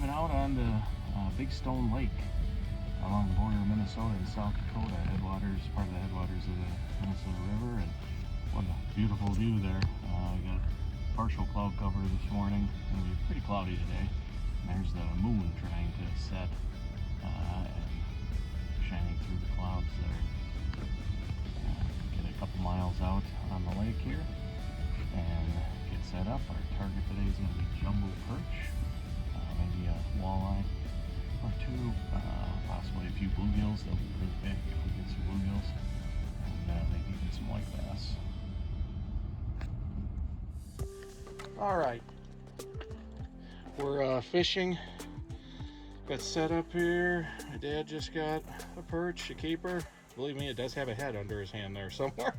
driving out on the Big Stone Lake along the border of Minnesota and South Dakota, headwaters, part of the headwaters of the Minnesota River, and what a beautiful view there. We got partial cloud cover this morning. It's going to be pretty cloudy today. And there's the moon trying to set and shining through the clouds there. Get a couple miles out on the lake here and get set up. Our target today is going to be jumbo perch, maybe a walleye or two, possibly a few bluegills. They'll be pretty big if we get some bluegills, and maybe get some white bass. All right, we're fishing. Got set up here. My dad just got a perch, a keeper. Believe me, it does have a head under his hand there somewhere.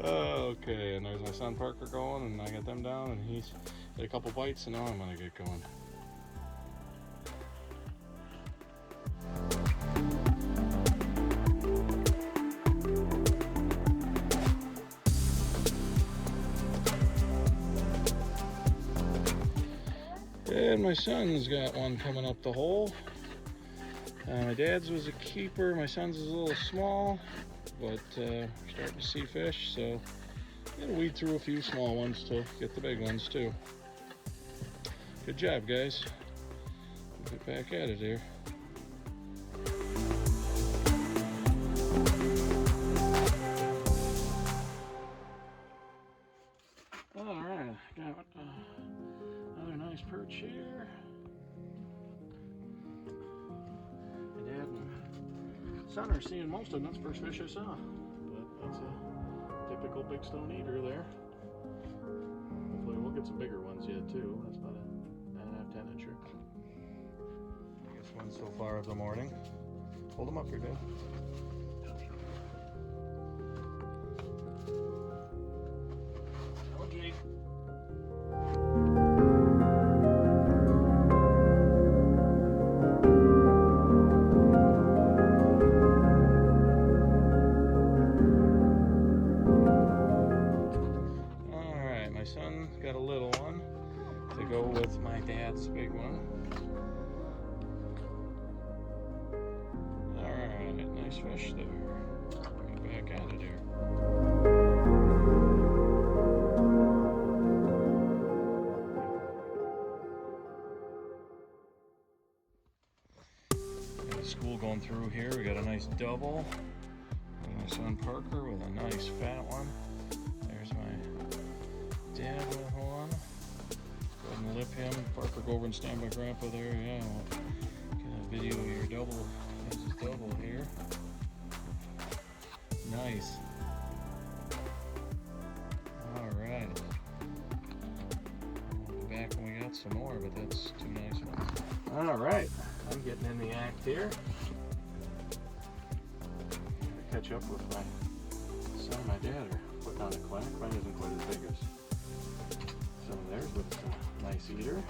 Okay, and there's my son Parker going, and I got them down, and he's got a couple bites, and now I'm gonna get going. And my son's got one coming up the hole. My dad's was a keeper. My son's is a little small, but starting to see fish, so gotta weed through a few small ones to get the big ones too. Good job, guys. We'll get back at it here. All right, got another nice perch here. My dad and son are seeing most of them. That's the first fish I saw. But that's a typical big stone eater there. Hopefully we'll get some bigger ones yet too. That's about a 9.5, 10 incher. I guess one so far of the morning. Hold them up here, Dad. Okay. Son got a little one to go with my dad's big one. Alright, nice fish there. Get back at it here. Got a school going through here. We got a nice double. And my son Parker with a nice fat one. There's my dad with one. Go ahead and lip him. Parker, go over and stand by Grandpa there. Yeah, we'll get a video of your double. There's his double here. Nice. Alright. We'll be back when we got some more, but that's two nice ones. Alright, I'm getting in the act here. Gotta catch up with my son and my dad are putting on a clack. Mine isn't quite as big as some of theirs, but a nice eater.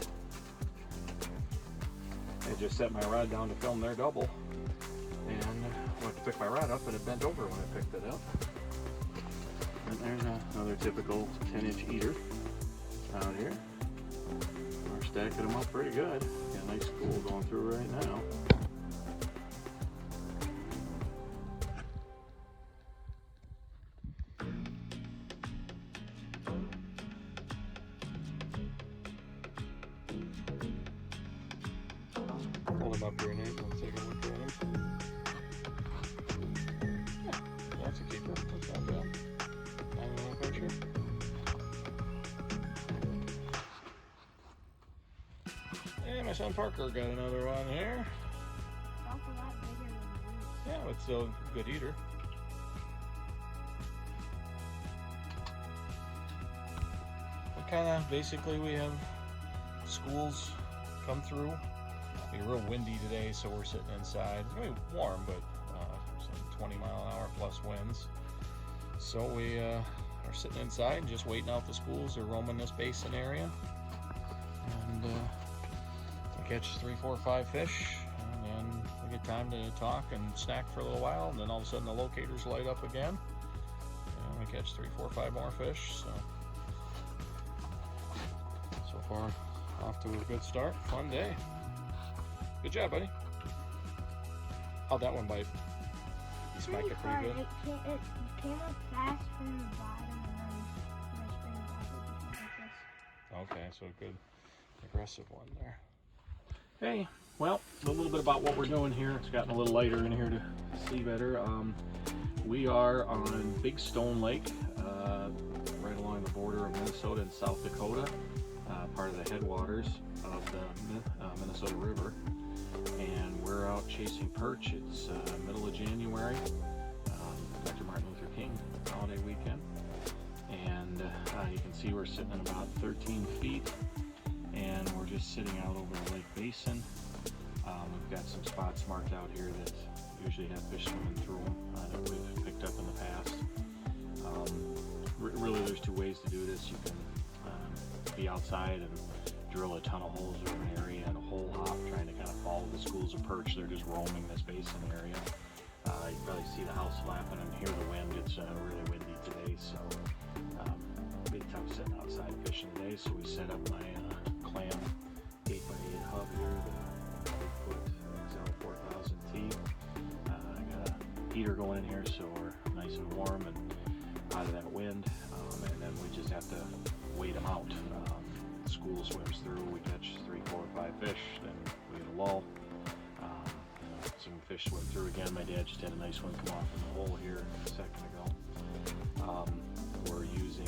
I just set my rod down to film their double, and went to pick my rod up, and it bent over when I picked it up. And there's another typical 10-inch eater out here. We're stacking them up pretty good. Got a nice school going through right now. Hold them up here, Nate. Let's take a look at them. Yeah, that's a keeper. That's not bad. 9.5 incher. And my son Parker got another one here. That's a lot bigger than the Yeah, but still a good eater. But kind of basically we have schools come through. It'll be real windy today, so we're sitting inside. It's gonna be warm, but some 20-mile-an-hour plus winds. So we are sitting inside and just waiting out the schools. They're roaming this basin area, and we catch 3, 4, 5 fish, and then we get time to talk and snack for a little while, and then all of a sudden the locators light up again, and we catch 3, 4, 5 more fish. So far Off to a good start. Fun day. Good job, buddy. How'd that one bite? You smacked it pretty good? It came up fast from the bottom, and then when I sprang it back, it just went like this. Okay, so a good aggressive one there. Hey, well, a little bit about what we're doing here. It's gotten a little lighter in here to see better. We are on Big Stone Lake, right along the border of Minnesota and South Dakota, part of the headwaters of the Minnesota River. And we're out chasing perch. It's middle of January, Dr. Martin Luther King holiday weekend. And you can see we're sitting at about 13 feet, and we're just sitting out over the lake basin. We've got some spots marked out here that usually have fish swimming through them that we've picked up in the past. Really, there's two ways to do this. You can be outside and drill a ton of holes over an area and a hole hop, trying to kind of follow the schools of perch. They're just roaming this basin area. You can probably see the house flapping and hear the wind. It's really windy today, so big tough sitting outside fishing today. So we set up my clam 8x8 hub here, the 8-foot XL 4000T. I got a heater going in here, so we're nice and warm and out of that wind. And then we just have to wait them out. The school swims through, we catch 3, 4, 5 fish, then we get a lull. Some fish swim through again. My dad just had a nice one come off in the hole here a second ago. We're using,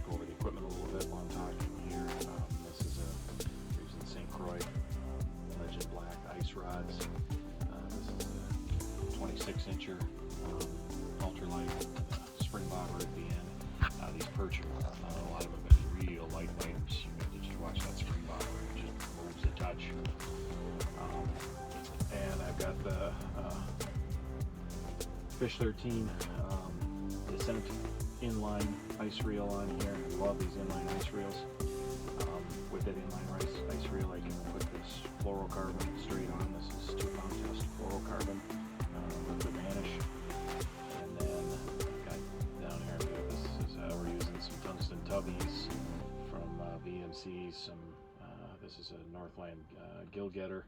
go over the equipment a little bit while I'm talking here. This is we're using St. Croix Legend Black ice rods. This is a 26-incher ultralight spring bobber at the end. These perch, a lot of them have been real light biters. You have to just watch that spring bobber, it just moves a touch. And I've got the Fish 13 Descent inline ice reel on here. I love these inline ice reels. With that inline ice reel, I can put this fluorocarbon straight on. This is 2-pound test fluorocarbon liquid vanish. And then I've got down here, this is we're using some tungsten tubbies from VMC. This is a Northland gill getter.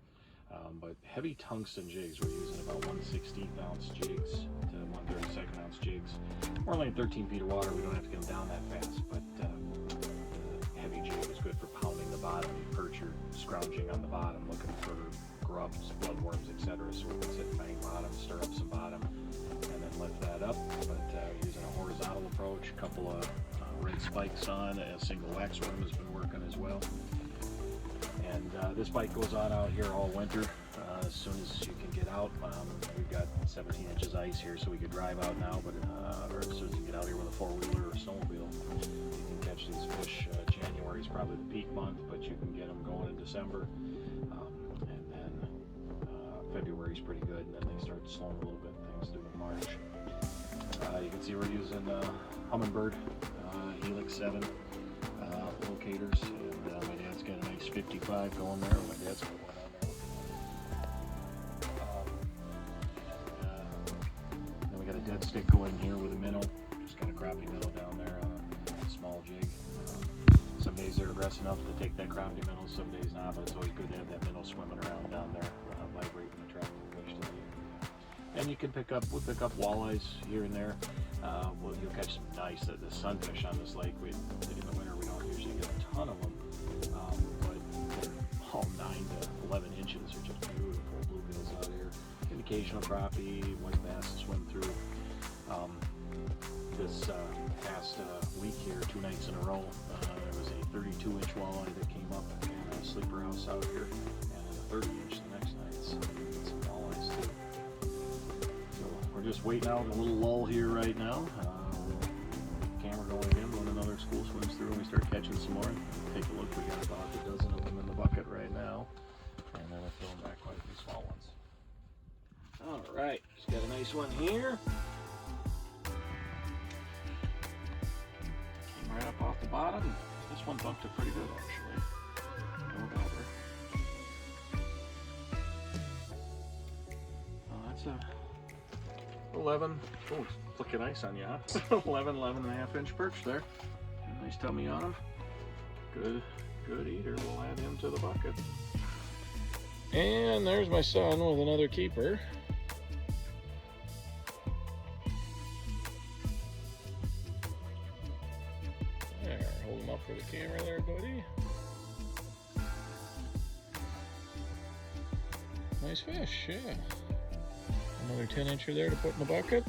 But heavy tungsten jigs, we're using about 1/16 ounce jigs to 1/32 ounce jigs. We're only in 13 feet of water, we don't have to get them down that fast, but the heavy jig is good for pounding the bottom. You perch are scrounging on the bottom looking for grubs, bloodworms, etc. So we can sit and bang bottom, stir up some bottom, and then lift that up. But using a horizontal approach, a couple of red spikes on, a single wax worm has been working as well. And this bike goes on out here all winter as soon as you can get out. We've got 17 inches ice here, so we could drive out now, but or as soon as you get out here with a four-wheeler or snowmobile, you can catch these fish. January is probably the peak month, but you can get them going in December. And then February is pretty good, and then they start slowing a little bit. Things do in March. You can see we're using Humminbird Helix 7 locators, and my dad's got a nice 55 going there. My dad's got one on there. Then we got a dead stick going here with a minnow. Just got a crappie minnow down there on a small jig. Some days they're aggressive enough to take that crappie minnow, some days not, but it's always good to have that minnow swimming around down there, vibrating and attracting fish to the area. And you can we'll pick up walleyes here and there. You'll catch some nice, the sunfish on this lake. In the winter we don't usually get a ton of them, but they're all 9 to 11 inches. They're just beautiful bluegills out here. An occasional crappie, white bass swim through. This past week here, 2 nights in a row, there was a 32-inch walleye that came up in a sleeper house out here, and a 30-inch the next night. So we get some walleyes too. So we're just waiting out a little lull here right now. Camera going again when another school swims through and we start catching some more. Take a look, we got about a dozen of them in the bucket right now, and then we're filling back quite a few small ones. All right, just got a nice one here. Came right up off the bottom. This one bumped it pretty good actually. No dauber. That's a 11. Oh, it's flicking ice on you, huh? 11 and a half inch perch there. Nice tummy on them. Good Good eater. We'll add him to the bucket. And there's my son with another keeper. There, hold him up for the camera there, buddy. Nice fish, yeah. Another 10-incher there to put in the bucket.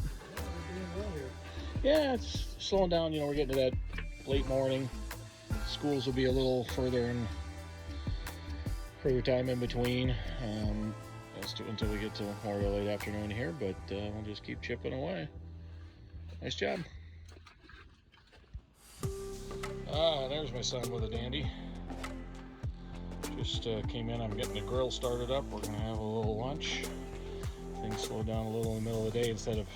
Yeah, it's slowing down. You know, we're getting to that late morning. Schools will be a little further time in between until we get to more of a late afternoon here, but we'll just keep chipping away. Nice job. There's my son with a dandy. Just came in. I'm getting the grill started up. We're gonna have a little lunch. Things slow down a little in the middle of the day. Instead of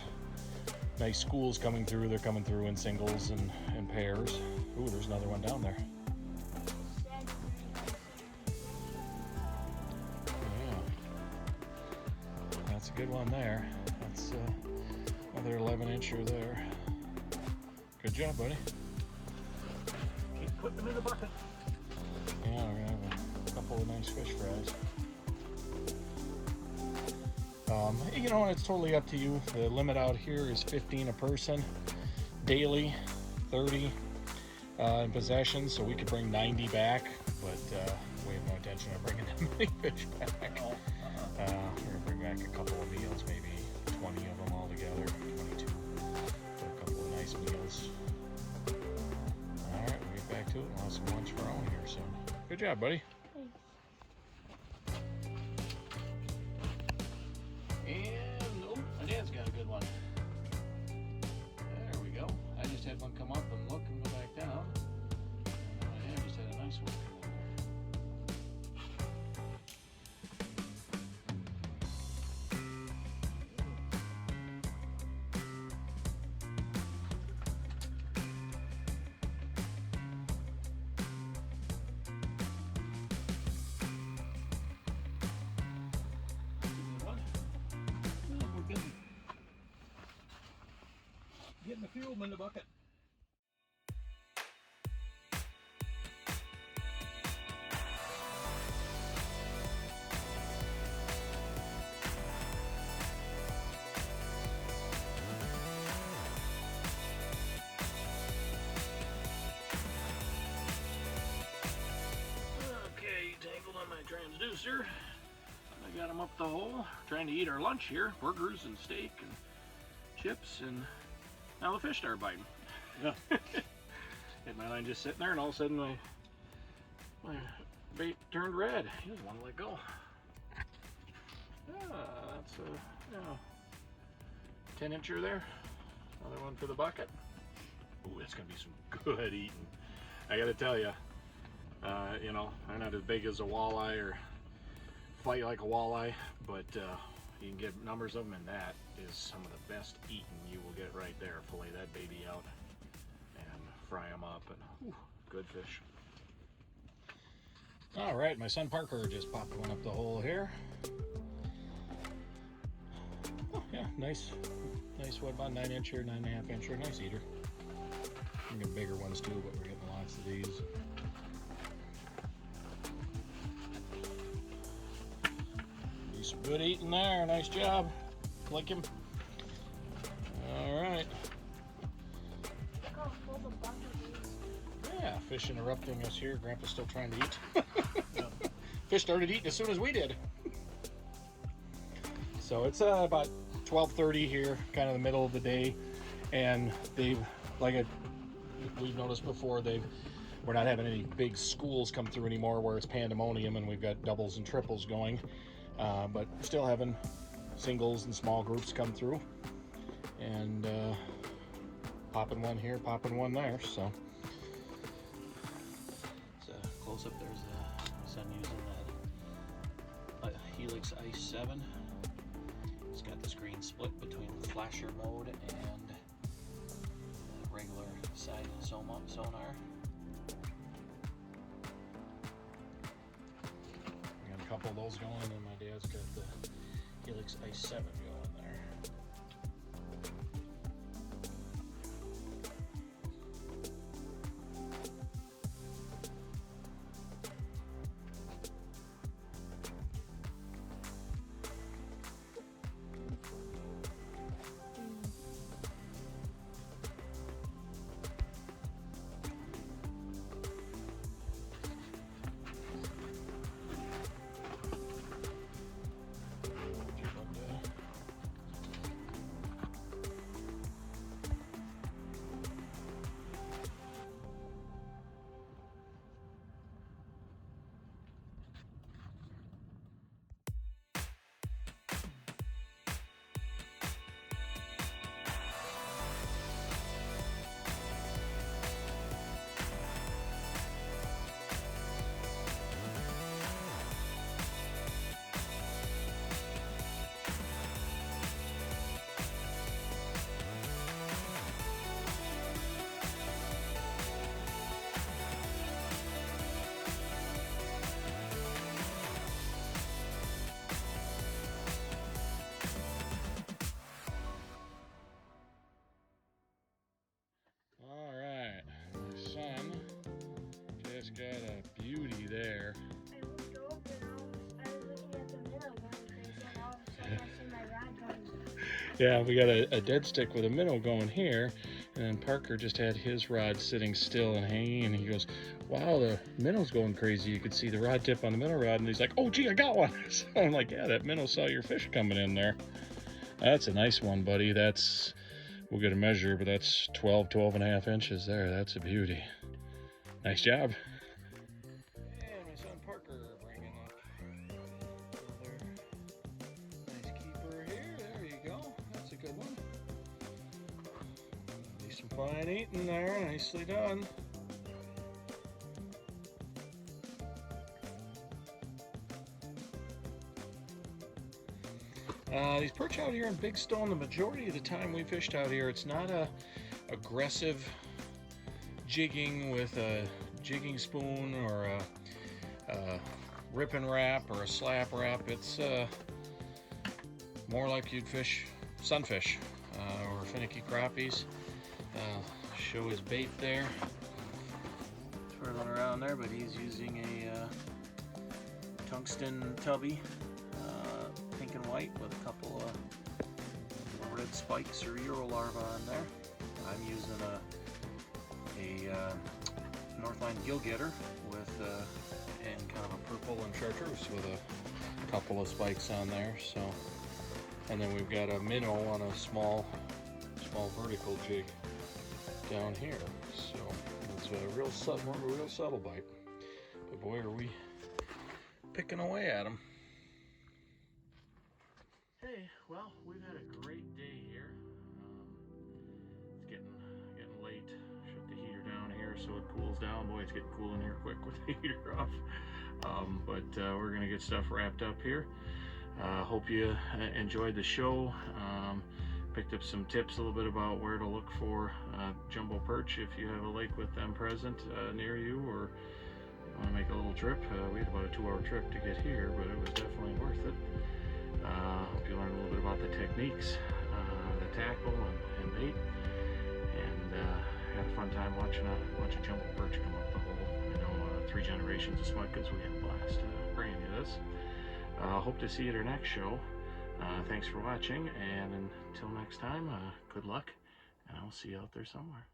nice schools coming through, they're coming through in singles and pairs. Ooh, there's another one down there. That's a good one there. That's another 11-incher there. Good job, buddy. Keep putting them in the bucket. Yeah, we're gonna have a couple of nice fish fries. You know, it's totally up to you. The limit out here is 15 a person daily, 30 in possession, so we could bring 90 back, but we have no intention of bringing that many fish back. We're gonna bring back a couple of meals, maybe 20 of them all together, 22, for a couple of nice meals. All right, we'll get back to it and we'll have some lunch for our own here soon. Good job, buddy. And oh, my dad's got a good one. There we go. I just had one come up and look and go back down. And my dad just had a nice one come in getting the fuel in the bucket. Okay, tangled on my transducer. I got him up the hole, trying to eat our lunch here, burgers and steak and chips, and now the fish started biting. Yeah. Had my line just sitting there, and all of a sudden my bait turned red. He doesn't want to let go. That's a 10-incher there. Another one for the bucket. Ooh, it's gonna be some good eating. I gotta tell you, you know, I'm not as big as a walleye or fight like a walleye, but you can get numbers of them, and that is some of the best eating you will get right there. Fillet that baby out and fry them up, and whew, good fish. All right, my son Parker just popped one up the hole here. Oh yeah, nice, what, about 9-incher, 9.5-incher, nice eater. You can get bigger ones too, but we're getting lots of these. Some good eating there, nice job. Click him. All right. Look how full the bucket is. Yeah, fish interrupting us here. Grandpa's still trying to eat. Fish started eating as soon as we did. So it's about 12:30 here, kind of the middle of the day, and they've, we've noticed before, we're not having any big schools come through anymore where it's pandemonium and we've got doubles and triples going. But still having singles and small groups come through, and popping one here, popping one there. So it's a close up. There's the sun using that Helix Ice 7. It's got the screen split between flasher mode and regular side sonar. A couple of those going, and my dad's got the Helix Ice 7 going there. got a beauty there. I looked over and I was looking at the minnow going crazy, and all of a sudden I see my rod going. Yeah, we got a dead stick with a minnow going here, and then Parker just had his rod sitting still and hanging, and he goes, wow, the minnow's going crazy. You could see the rod tip on the minnow rod, and he's like, oh gee, I got one. So I'm like, yeah, that minnow saw your fish coming in there. That's a nice one, buddy. That's, we'll get a measure, but that's 12 and a half inches there. That's a beauty. Nice job. And my son Parker bringing up another nice keeper here. There you go. That's a good one. Be some fine eating there. Nicely done. These perch out here in Big Stone, the majority of the time we fished out here, it's not a aggressive jigging with a jigging spoon or a rip and wrap or a slap wrap. It's more like you'd fish sunfish or finicky crappies. Show his bait there. Twirling around there, but he's using a tungsten tubby. Pink and white with a couple of red spikes or Euro larvae on there. I'm using a Northline gill getter with and kind of a purple and chartreuse with a couple of spikes on there. So, and then we've got a minnow on a small vertical jig down here. So it's a real subtle bite. But boy, are we picking away at them. Hey, well, we've had a great day here. It's getting late. Shut the heater down here so it cools down. Boy, it's getting cool in here quick with the heater off. But we're gonna get stuff wrapped up here. Hope you enjoyed the show. Picked up some tips a little bit about where to look for jumbo perch if you have a lake with them present near you, or you want to make a little trip. We had about a 2-hour trip to get here, but it was definitely worth it. Hope you learned a little bit about the techniques, the tackle and bait, and had a fun time watching a bunch of jumbo perch come up the hole. I know 3 generations of smudkins. We had a blast bringing you this. Hope to see you at our next show. Thanks for watching, and until next time, good luck, and I'll see you out there somewhere.